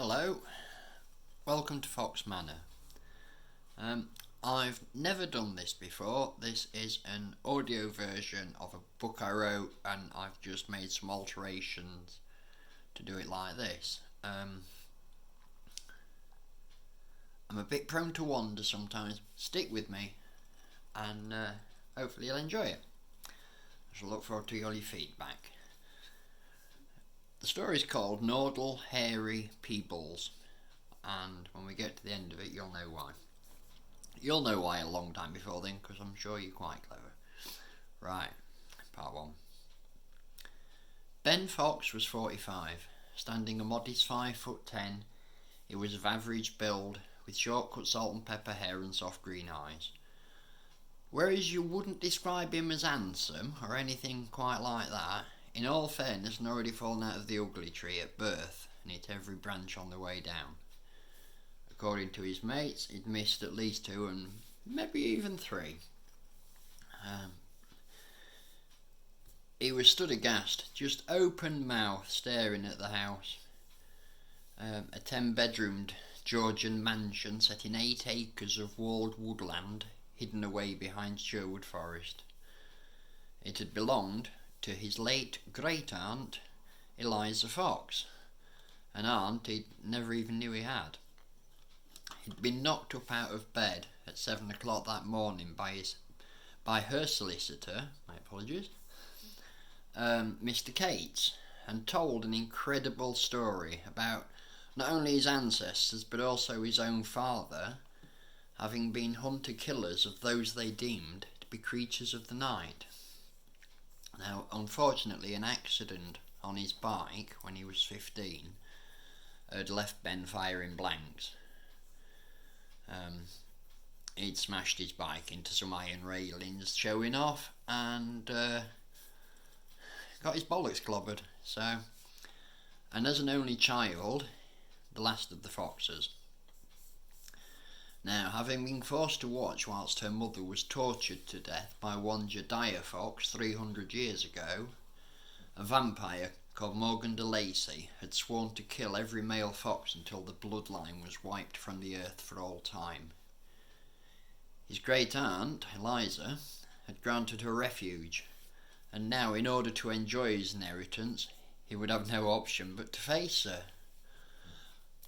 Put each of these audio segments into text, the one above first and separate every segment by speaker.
Speaker 1: Hello, welcome to Fox Manor. I've never done this before. This is an audio version of a book I wrote, and I've just made some alterations to do it like this. I'm a bit prone to wander sometimes. Stick with me, and hopefully you'll enjoy it. I shall look forward to all your feedback. The story is called Nordle Hairy Peebles, and when we get to the end of it, you'll know why. You'll know why a long time before then, because I'm sure you're quite clever. Right, part 1. Ben Fox was 45, standing a modest 5'10". He was of average build, with short-cut salt and pepper hair and soft green eyes. Whereas you wouldn't describe him as handsome, or anything quite like that, in all fairness, he'd already fallen out of the ugly tree at birth, and hit every branch on the way down. According to his mates, he'd missed at least 2 and maybe even 3. He was stood aghast, just open mouth, staring at the house. A 10-bedroomed Georgian mansion set in 8 acres of walled woodland, hidden away behind Sherwood Forest. It had belonged to his late great-aunt, Eliza Fox, an aunt he never even knew he had. He'd been knocked up out of bed at 7 o'clock that morning by her solicitor, my apologies, Mr. Cates, and told an incredible story about not only his ancestors but also his own father having been hunter-killers of those they deemed to be creatures of the night. Now, unfortunately, an accident on his bike when he was 15 had left Ben firing blanks. He'd smashed his bike into some iron railings showing off and got his bollocks clobbered. And as an only child, the last of the Foxes. Now, having been forced to watch whilst her mother was tortured to death by one Jediah Fox 300 years ago, a vampire called Morgan de Lacy had sworn to kill every male fox until the bloodline was wiped from the earth for all time. His great-aunt, Eliza, had granted her refuge, and now, in order to enjoy his inheritance, he would have no option but to face her.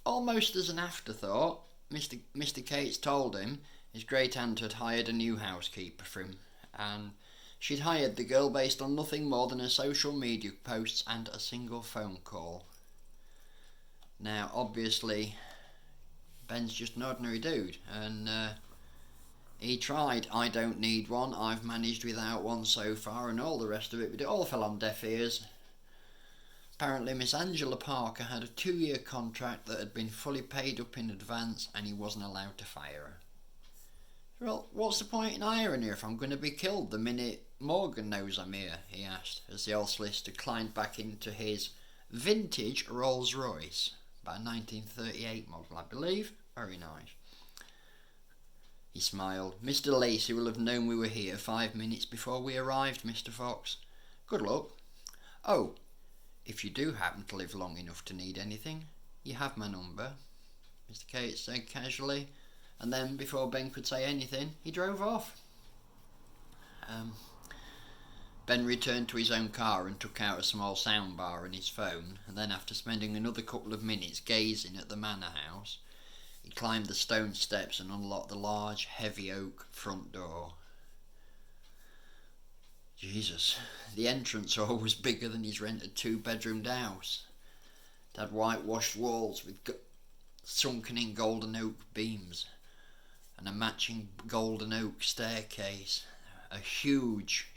Speaker 1: Almost as an afterthought, Mr. Cates told him his great-aunt had hired a new housekeeper for him, and she'd hired the girl based on nothing more than her social media posts and a single phone call. Now, obviously, Ben's just an ordinary dude, and he tried "I don't need one, I've managed without one so far," and all the rest of it, but it all fell on deaf ears. Apparently, Miss Angela Parker had a 2-year contract that had been fully paid up in advance, and he wasn't allowed to fire her. "Well, what's the point in hiring her if I'm going to be killed the minute Morgan knows I'm here?" he asked, as the old solicitor climbed back into his vintage Rolls Royce, about a 1938 model, I believe. Very nice. He smiled. "Mr. Lacey will have known we were here 5 minutes before we arrived, Mr. Fox. Good luck. Oh, if you do happen to live long enough to need anything, you have my number," Mr. Cates said casually, and then, before Ben could say anything, he drove off. Ben returned to his own car and took out a small soundbar and his phone, and then, after spending another couple of minutes gazing at the manor house, he climbed the stone steps and unlocked the large, heavy oak front door. Jesus, the entrance hall was bigger than his rented 2-bedroomed house. It had whitewashed walls with sunken in golden oak beams, and a matching golden oak staircase. A huge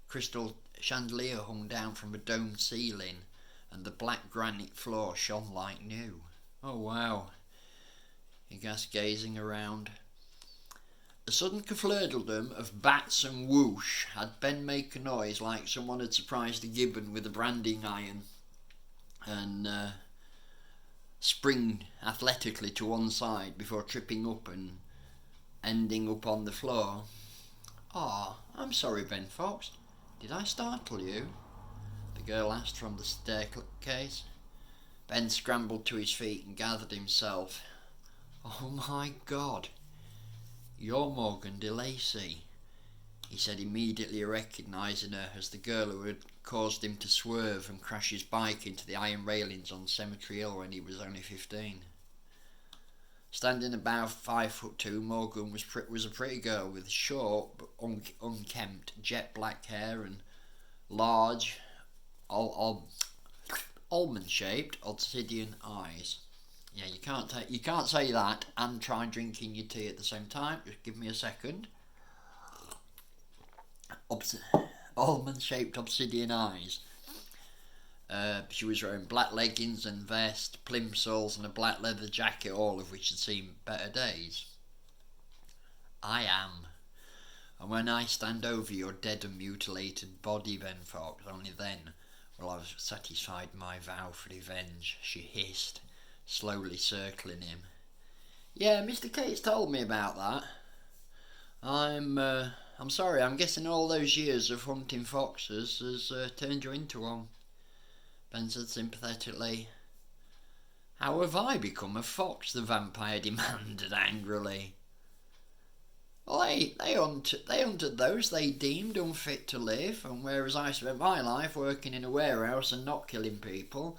Speaker 1: crystal chandelier hung down from a domed ceiling, and the black granite floor shone like new. "Oh, wow," he gasped, gazing around. A sudden kerflurdeldom of bats and whoosh had Ben make a noise like someone had surprised a gibbon with a branding iron, and spring athletically to one side before tripping up and ending up on the floor. "Ah, I'm sorry, Ben Fox. Did I startle you?" the girl asked from the staircase. Ben scrambled to his feet and gathered himself. "Oh my God, you're Morgan de Lacy," he said, immediately recognising her as the girl who had caused him to swerve and crash his bike into the iron railings on Cemetery Hill when he was only 15. Standing about 5'2", Morgan was a pretty girl with short but unkempt jet black hair and large, almond-shaped obsidian eyes. Yeah, you can't say that and try drinking your tea at the same time. Just give me a second. Almond-shaped obsidian eyes. She was wearing black leggings and vest, plimsolls and a black leather jacket, all of which had seen better days. "I am. And when I stand over your dead and mutilated body, Ben Fox, only then will I have satisfied my vow for revenge," she hissed, slowly circling him. "Yeah, Mr. Cates told me about that. I'm sorry, I'm guessing all those years of hunting foxes has turned you into one," Ben said sympathetically. "How have I become a fox?" the vampire demanded angrily. "Well, they hunted those they deemed unfit to live, and whereas I spent my life working in a warehouse and not killing people,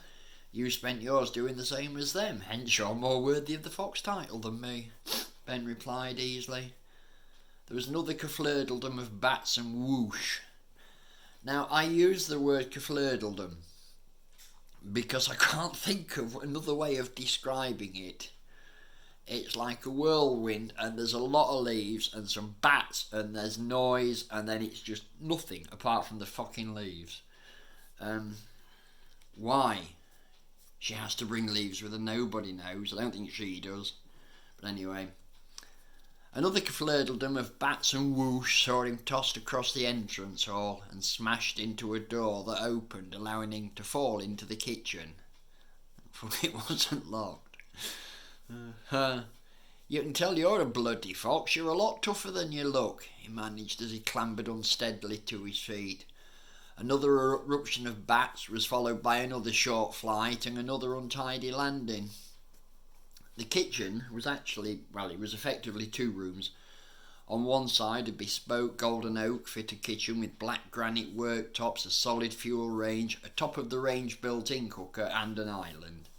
Speaker 1: you spent yours doing the same as them, hence you're more worthy of the fox title than me," Ben replied easily. There was another kerflurdeldom of bats and whoosh. Now, I use the word kerflurdeldom because I can't think of another way of describing it. It's like a whirlwind and there's a lot of leaves and some bats and there's noise and then it's just nothing apart from the fucking leaves. Why she has to bring leaves with her, nobody knows. I don't think she does. But anyway, another kerflurdeldom of bats and whoosh saw him tossed across the entrance hall and smashed into a door that opened, allowing him to fall into the kitchen. It wasn't locked. "You can tell you're a bloody fox. You're a lot tougher than you look," he managed as he clambered unsteadily to his feet. Another eruption of bats was followed by another short flight and another untidy landing. The kitchen was it was effectively two rooms. On one side, a bespoke golden oak fitted kitchen with black granite worktops, a solid fuel range, a top-of-the-range built-in cooker and an island.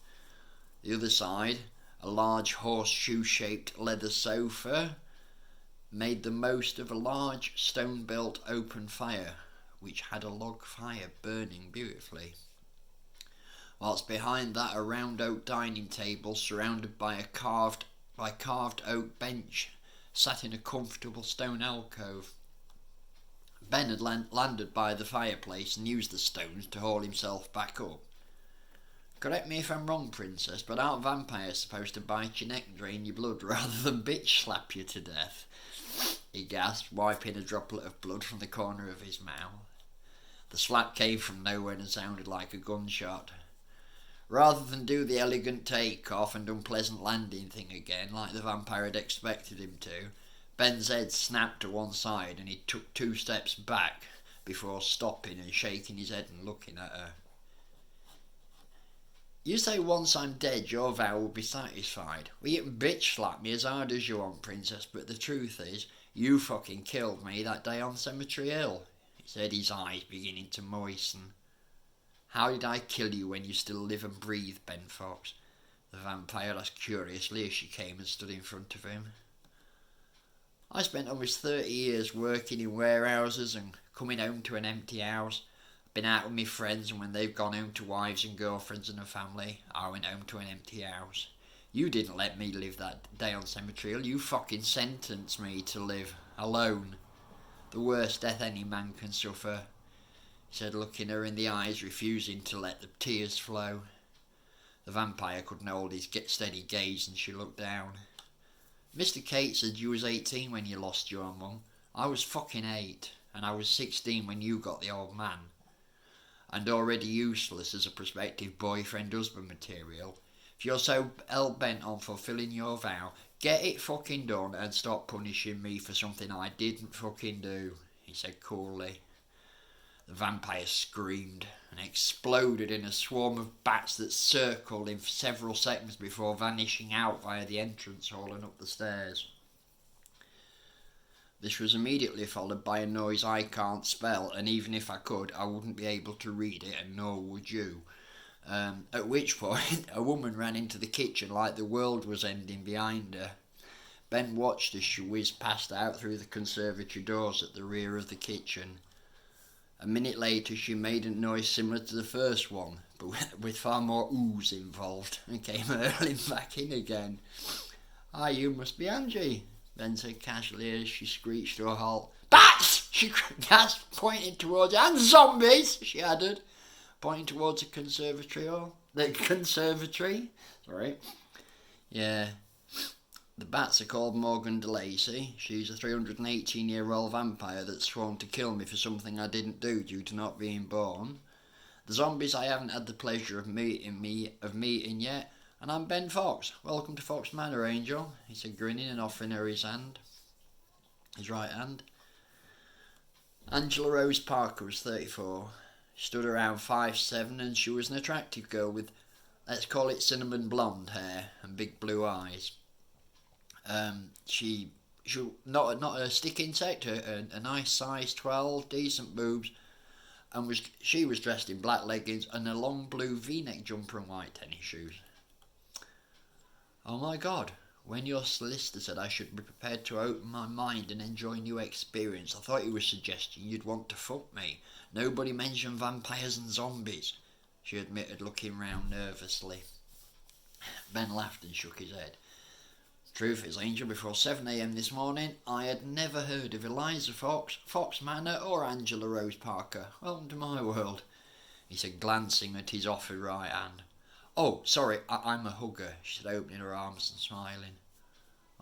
Speaker 1: The other side, a large horseshoe-shaped leather sofa, made the most of a large stone-built open fire, which had a log fire burning beautifully. Whilst behind that a round oak dining table surrounded by a carved oak bench sat in a comfortable stone alcove. Ben had landed by the fireplace and used the stones to haul himself back up. "Correct me if I'm wrong, Princess, but aren't vampires supposed to bite your neck and drain your blood rather than bitch slap you to death?" he gasped, wiping a droplet of blood from the corner of his mouth. The slap came from nowhere and sounded like a gunshot. Rather than do the elegant take-off and unpleasant landing thing again, like the vampire had expected him to, Ben's head snapped to one side and he took 2 steps back before stopping and shaking his head and looking at her. "You say once I'm dead your vow will be satisfied. Well, you can bitch slap me as hard as you want, Princess, but the truth is, you fucking killed me that day on Cemetery Hill," he said, his eyes beginning to moisten. "How did I kill you when you still live and breathe, Ben Fox?" the vampire asked curiously as she came and stood in front of him. "I spent almost 30 years working in warehouses and coming home to an empty house. Been out with my friends, and when they've gone home to wives and girlfriends and a family, I went home to an empty house. You didn't let me live that day on Cemetery Hill. You fucking sentenced me to live alone. The worst death any man can suffer," he said, looking her in the eyes, refusing to let the tears flow. The vampire couldn't hold his steady gaze and she looked down. "Mr. Cates said you was 18 when you lost your mum. I was fucking 8, and I was 16 when you got the old man. And already useless as a prospective boyfriend-husband material. If you're so hell-bent on fulfilling your vow, get it fucking done and stop punishing me for something I didn't fucking do," he said coolly. The vampire screamed and exploded in a swarm of bats that circled him for several seconds before vanishing out via the entrance hall and up the stairs. This was immediately followed by a noise I can't spell, and even if I could, I wouldn't be able to read it, and nor would you. At which point, a woman ran into the kitchen like the world was ending behind her. Ben watched as she whizzed past out through the conservatory doors at the rear of the kitchen. A minute later, she made a noise similar to the first one, but with far more oohs involved, and came hurtling back in again. "Ah, you must be Angie," Ben said casually as she screeched to a halt. "Bats!" she gasped, pointing towards it. "And zombies!" she added, pointing towards the conservatory. Sorry. Yeah. The bats are called Morgan DeLacy. She's a 318-year-old vampire that sworn to kill me for something I didn't do due to not being born. The zombies I haven't had the pleasure of meeting yet. And I'm Ben Fox. Welcome to Fox Manor, Angel," he said, grinning and offering her his right hand. Angela Rose Parker was 34. She stood around 5'7", and she was an attractive girl with, let's call it, cinnamon blonde hair and big blue eyes. She not a stick insect, a nice size 12, decent boobs, and she was dressed in black leggings and a long blue V-neck jumper and white tennis shoes. "Oh my God, when your solicitor said I should be prepared to open my mind and enjoy new experience, I thought he was suggesting you'd want to fuck me. Nobody mentioned vampires and zombies," she admitted, looking round nervously. Ben laughed and shook his head. "Truth is, Angel, before 7 a.m. this morning, I had never heard of Eliza Fox, Fox Manor, or Angela Rose Parker. Welcome to my world," he said, glancing at his offered right hand. "Oh, sorry, I'm a hugger," she said, opening her arms and smiling.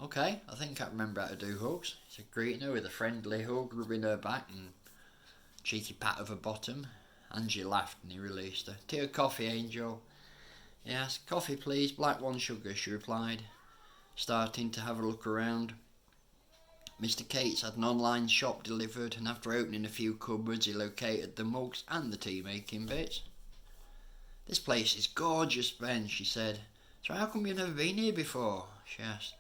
Speaker 1: "Okay, I think I remember how to do hugs," he said, greeting her with a friendly hug, rubbing her back and a cheeky pat of her bottom. Angie laughed and he released her. "Tea or coffee, Angel?" "Yes, coffee please, black 1 sugar," she replied, starting to have a look around. Mr. Cates had an online shop delivered, and after opening a few cupboards he located the mugs and the tea making bits. "This place is gorgeous, Ben," she said. "So how come you've never been here before?" she asked.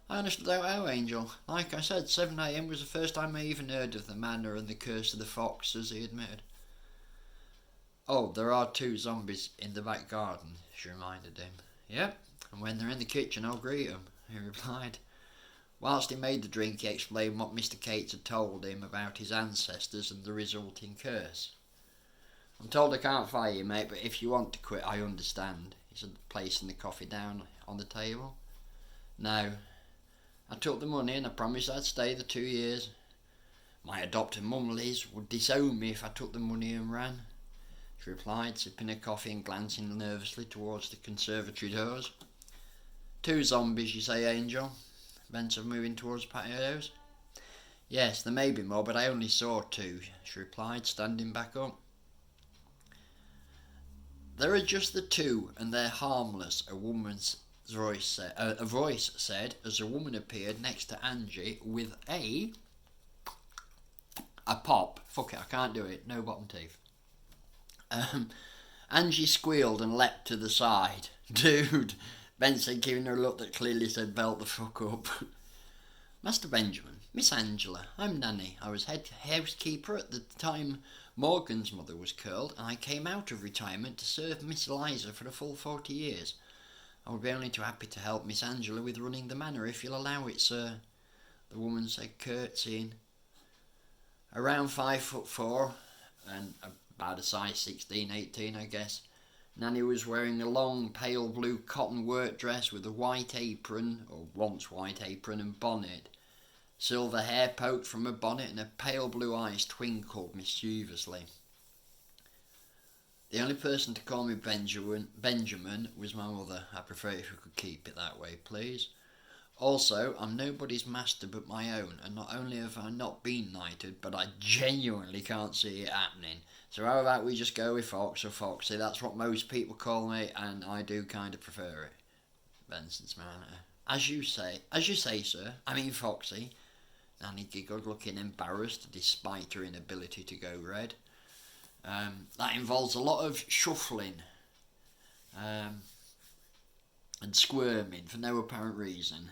Speaker 1: "I honestly don't know, Angel. Like I said, 7 a.m. was the first time I even heard of the manor and the curse of the foxes," he admitted. "Oh, there are 2 zombies in the back garden," she reminded him. "Yep, and when they're in the kitchen I'll greet 'em," he replied. Whilst he made the drink, he explained what Mr. Cates had told him about his ancestors and the resulting curse. "I'm told I can't fire you, mate, but if you want to quit, I understand," he said, placing the coffee down on the table. "No. I took the money and I promised I'd stay the 2 years. My adopted mum, Liz, would disown me if I took the money and ran," she replied, sipping her coffee and glancing nervously towards the conservatory doors. "2 zombies, you say, Angel?" Ben said, moving towards the patios. "Yes, there may be more, but I only saw 2, she replied, standing back up. "There are just the 2, and they're harmless," a voice said as a woman appeared next to Angie with a pop. Fuck it, I can't do it. No bottom teeth. Angie squealed and leapt to the side. "Dude," Ben said, giving her a look that clearly said belt the fuck up. "Master Benjamin, Miss Angela, I'm Nanny. I was head housekeeper at the time Morgan's mother was killed, and I came out of retirement to serve Miss Eliza for a full 40 years. I would be only too happy to help Miss Angela with running the manor, if you'll allow it, sir," the woman said, curtsying. Around 5'4", and about a size 16, 18, I guess, Nanny was wearing a long, pale blue cotton work dress with a white apron, or once white apron, and bonnet. Silver hair poked from her bonnet, and her pale blue eyes twinkled mischievously. "The only person to call me Benjamin was my mother. I prefer if you could keep it that way, please. Also, I'm nobody's master but my own, and not only have I not been knighted, but I genuinely can't see it happening. So how about we just go with Fox or Foxy? That's what most people call me, and I do kind of prefer it." Benson smiled at her. As you say, sir. I mean Foxy." Nanny giggled, looking embarrassed despite her inability to go red. That involves a lot of shuffling and squirming for no apparent reason.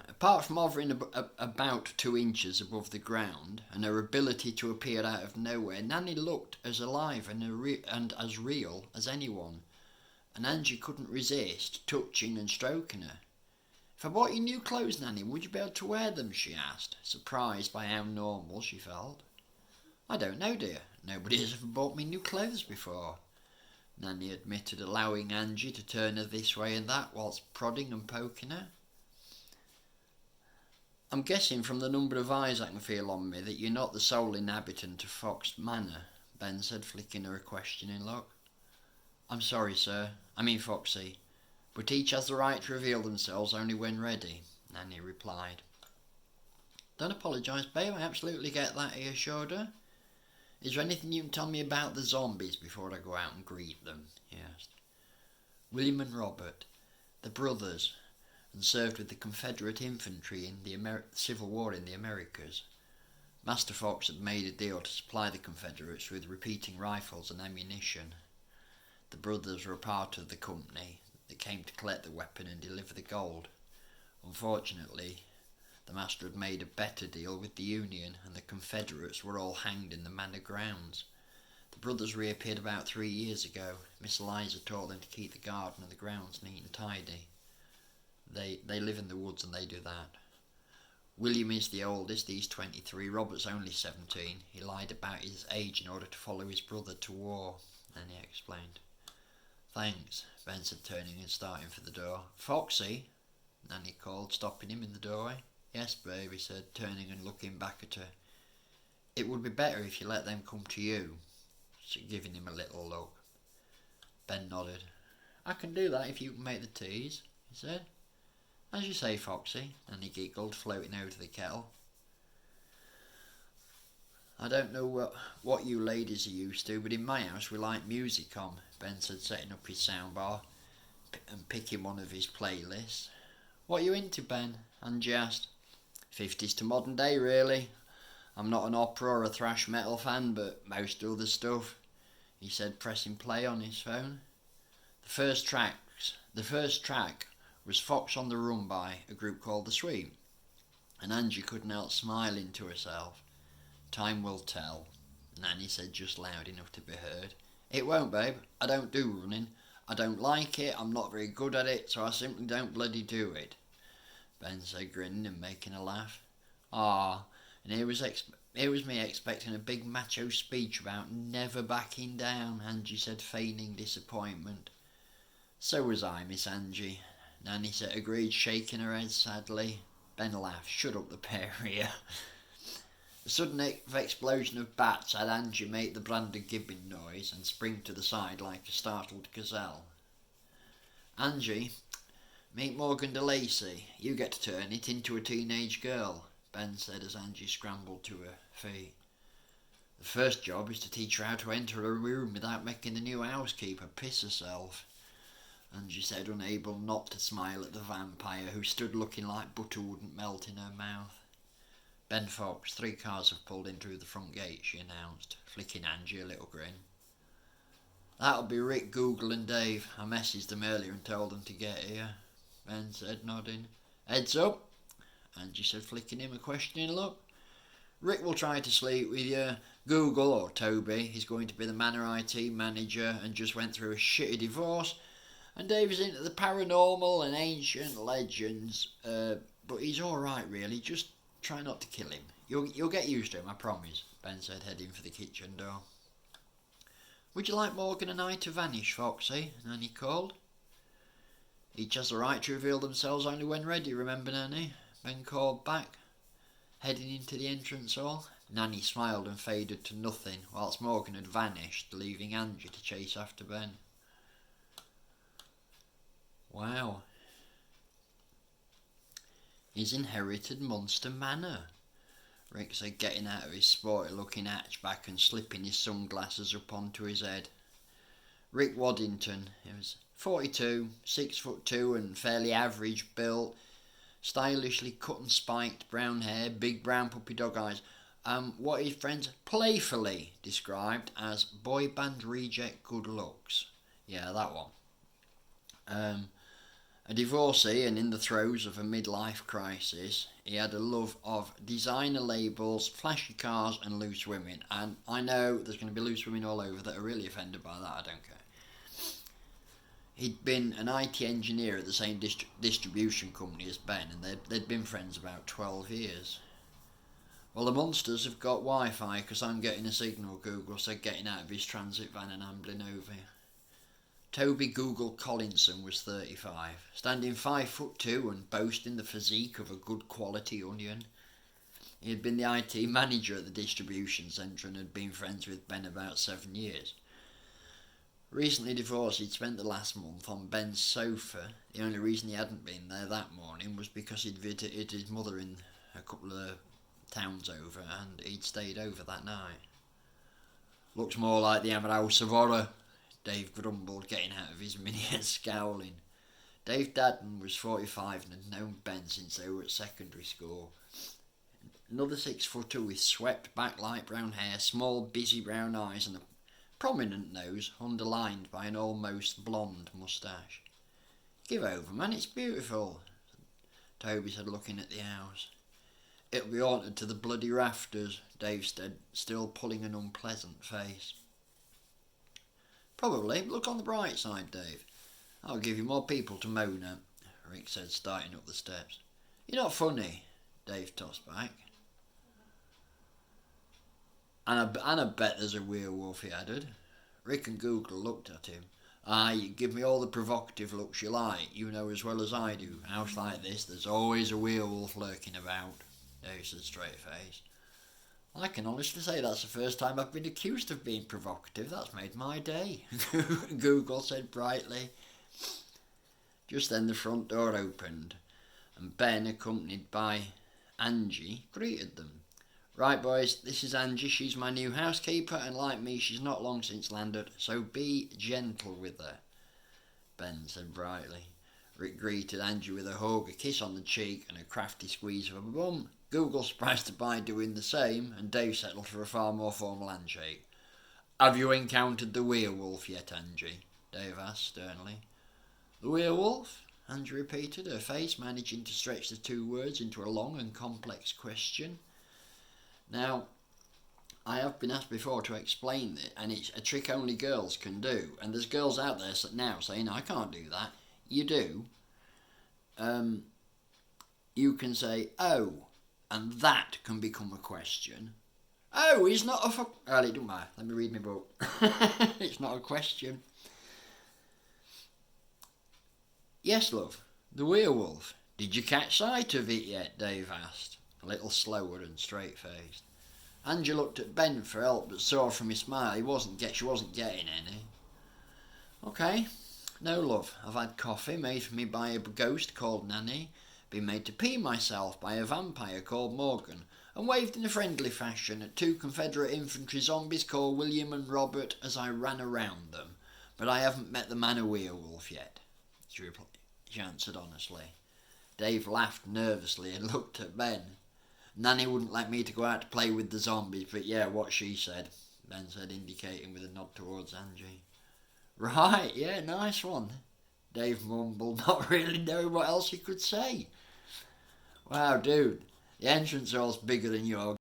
Speaker 1: Apart from hovering about 2 inches above the ground and her ability to appear out of nowhere, Nanny looked as alive and as real as anyone, and Angie couldn't resist touching and stroking her. "If I bought you new clothes, Nanny, would you be able to wear them?" she asked, surprised by how normal she felt. "I don't know, dear. Nobody has ever bought me new clothes before," Nanny admitted, allowing Angie to turn her this way and that whilst prodding and poking her. "I'm guessing from the number of eyes I can feel on me that you're not the sole inhabitant of Fox Manor," Ben said, flicking her a questioning look. "I'm sorry, sir. I mean Foxy. But each has the right to reveal themselves only when ready," Nanny replied. "Don't apologise, babe. I absolutely get that," he assured her. "Is there anything you can tell me about the zombies before I go out and greet them?" he asked. "William and Robert, the brothers, and served with the Confederate infantry in the Civil War in the Americas. Master Fox had made a deal to supply the Confederates with repeating rifles and ammunition. The brothers were a part of the company that came to collect the weapon and deliver the gold. Unfortunately, the master had made a better deal with the Union, and the Confederates were all hanged in the manor grounds. The brothers reappeared about 3 years ago. Miss Eliza told them to keep the garden and the grounds neat and tidy. They live in the woods and they do that. William is the oldest, he's 23. Robert's only 17. He lied about his age in order to follow his brother to war," Nanny explained. "Thanks," Ben said, turning and starting for the door. "Foxy," Nanny called, stopping him in the doorway. "Yes, babe," he said, turning and looking back at her. "It would be better if you let them come to you," giving him a little look. Ben nodded. "I can do that if you can make the teas," he said. "As you say, Foxy," and he giggled, floating over to the kettle. "I don't know what you ladies are used to, but in my house we like music on," Ben said, setting up his soundbar and picking one of his playlists. "What are you into, Ben?" Angie asked. "50s to modern day, really. I'm not an opera or a thrash metal fan, but most other stuff," he said, pressing play on his phone. The first track was Fox on the Run by a group called The Sweep, and Angie couldn't help smiling to herself. "Time will tell," Nanny said, just loud enough to be heard. "It won't, babe. I don't do running. I don't like it, I'm not very good at it, so I simply don't bloody do it," Ben said, grinning and making a laugh. "Ah, and here was me expecting a big macho speech about never backing down," Angie said, feigning disappointment. "So was I, Miss Angie," Nanny said, agreed, shaking her head sadly. Ben laughed. "Shut up, the pair of you." The sudden explosion of bats had Angie make the Brander gibbing noise and spring to the side like a startled gazelle. "Angie, meet Morgan de Lacy. You get to turn it into a teenage girl," Ben said as Angie scrambled to her feet. "The first job is to teach her how to enter a room without making the new housekeeper piss herself," Angie said, unable not to smile at the vampire, who stood looking like butter wouldn't melt in her mouth. "Ben Fox, 3 cars have pulled in through the front gate," she announced, flicking Angie a little grin. "That'll be Rick, Google and Dave. I messaged them earlier and told them to get here," Ben said, nodding. "Heads up," Angie said, flicking him a questioning look. "Rick will try to sleep with you. Google, or Toby, is going to be the Manor IT manager and just went through a shitty divorce. And Dave is into the paranormal and ancient legends, but he's alright really, just try not to kill him. You'll get used to him, I promise," Ben said, heading for the kitchen door. "Would you like Morgan and I to vanish, Foxy?" Nanny called. "Each has the right to reveal themselves only when ready, remember, Nanny?" Ben called back, heading into the entrance hall. Nanny smiled and faded to nothing, whilst Morgan had vanished, leaving Angie to chase after Ben. "Wow. He's inherited Munster Manor," Rick said, getting out of his sporty-looking hatchback and slipping his sunglasses up onto his head. Rick Waddington, he was 42, 6'2", and fairly average built, stylishly cut and spiked brown hair, big brown puppy dog eyes. what his friends playfully described as boy band reject good looks. Yeah, that one. A divorcee and in the throes of a midlife crisis, he had a love of designer labels, flashy cars and loose women. And I know there's going to be loose women all over that are really offended by that, I don't care. He'd been an IT engineer at the same distribution company as Ben, and they'd been friends about 12 years. Well, the monsters have got Wi-Fi because I'm getting a signal, Google said, getting out of his transit van and ambling over. Toby Google Collinson was 35, standing 5'2" and boasting the physique of a good quality onion. He had been the IT manager at the distribution centre and had been friends with Ben about 7 years. Recently divorced, he'd spent the last month on Ben's sofa. The only reason he hadn't been there that morning was because he'd visited his mother in a couple of towns over and he'd stayed over that night. Looks more like the Hammer House of Horror, Dave grumbled, getting out of his mini and scowling. Dave Dadden was 45 and had known Ben since they were at secondary school. Another 6'2" with swept back light brown hair, small busy brown eyes and a prominent nose underlined by an almost blonde moustache. Give over, man, it's beautiful, Toby said, looking at the house. It'll be haunted to the bloody rafters, Dave said, still pulling an unpleasant face. Probably. Look on the bright side, Dave. I'll give you more people to moan at, Rick said, starting up the steps. You're not funny, Dave tossed back. And I bet there's a werewolf, he added. Rick and Google looked at him. Aye, you give me all the provocative looks you like. You know as well as I do. A house like this, there's always a werewolf lurking about, Dave said straight-faced. I can honestly say that's the first time I've been accused of being provocative. That's made my day, Google said brightly. Just then the front door opened and Ben, accompanied by Angie, greeted them. Right, boys, this is Angie. She's my new housekeeper, and like me, she's not long since landed, so be gentle with her, Ben said brightly. Rick greeted Angie with a hug, a kiss on the cheek, and a crafty squeeze of her bum. Google surprised by doing the same, and Dave settled for a far more formal handshake. Have you encountered the werewolf yet, Angie? Dave asked sternly. The werewolf? Angie repeated, her face managing to stretch the two words into a long and complex question. Now, I have been asked before to explain it, and it's a trick only girls can do. And there's girls out there now saying, I can't do that. You do. You can say, oh, and that can become a question. Oh, he's not a well, it don't matter. Let me read my book. It's not a question. Yes, love, the werewolf. Did you catch sight of it yet? Dave asked, a little slower and straight-faced. Angie looked at Ben for help, but saw from his smile she wasn't getting any. Okay. No, love, I've had coffee made for me by a ghost called Nanny, been made to pee myself by a vampire called Morgan, and waved in a friendly fashion at two Confederate infantry zombies called William and Robert as I ran around them, but I haven't met the man a werewolf yet, she answered honestly. Dave laughed nervously and looked at Ben. Nanny wouldn't let me to go out to play with the zombies, but yeah, what she said, Ben said, indicating with a nod towards Angie. Right, yeah, nice one, Dave mumbled, not really knowing what else he could say. Wow, dude, the entrance hall's bigger than your